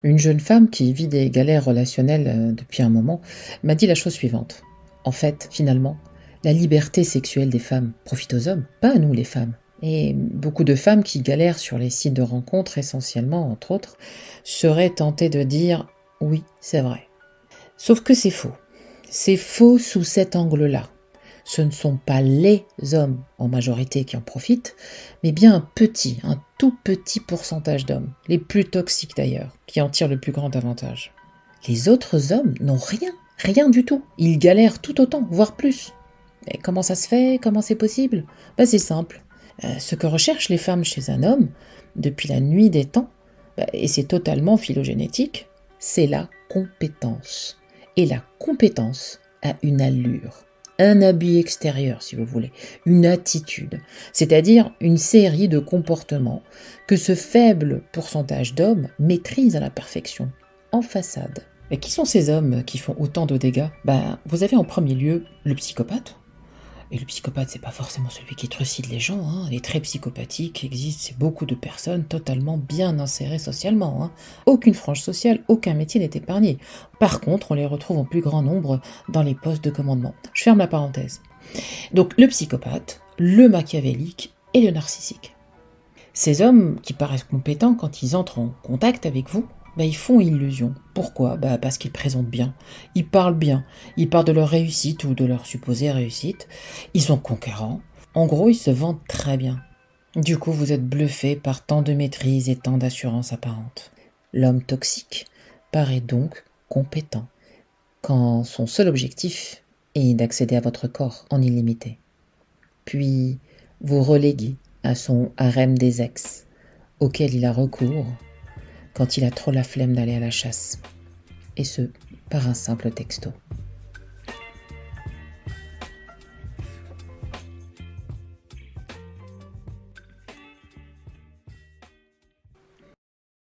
Une jeune femme qui vit des galères relationnelles depuis un moment m'a dit la chose suivante. En fait, finalement, la liberté sexuelle des femmes profite aux hommes, pas à nous les femmes. Et beaucoup de femmes qui galèrent sur les sites de rencontres essentiellement, entre autres, seraient tentées de dire oui, c'est vrai. Sauf que c'est faux. C'est faux sous cet angle-là. Ce ne sont pas les hommes en majorité qui en profitent, mais bien un tout petit pourcentage d'hommes, les plus toxiques d'ailleurs, qui en tirent le plus grand avantage. Les autres hommes n'ont rien, rien du tout. Ils galèrent tout autant, voire plus. Et comment ça se fait? Comment c'est possible? C'est simple. Ce que recherchent les femmes chez un homme, depuis la nuit des temps, et c'est totalement phylogénétique, c'est la compétence. Et la compétence a une allure, un habit extérieur si vous voulez, une attitude, c'est-à-dire une série de comportements que ce faible pourcentage d'hommes maîtrise à la perfection, en façade. Et qui sont ces hommes qui font autant de dégâts? Vous avez en premier lieu le psychopathe. Et le psychopathe, c'est pas forcément celui qui trucide les gens, hein. Les traits psychopathiques existent, c'est beaucoup de personnes totalement bien insérées socialement, hein. Aucune frange sociale, aucun métier n'est épargné. Par contre, on les retrouve en plus grand nombre dans les postes de commandement. Je ferme la parenthèse. Donc le psychopathe, le machiavélique et le narcissique. Ces hommes qui paraissent compétents quand ils entrent en contact avec vous, ils font illusion. Pourquoi? Parce qu'ils présentent bien, ils parlent bien, ils parlent de leur réussite ou de leur supposée réussite, ils sont conquérants, en gros ils se vendent très bien. Du coup vous êtes bluffé par tant de maîtrise et tant d'assurance apparente. L'homme toxique paraît donc compétent, quand son seul objectif est d'accéder à votre corps en illimité. Puis vous reléguez à son harem des ex, auquel il a recours quand il a trop la flemme d'aller à la chasse. Et ce, par un simple texto.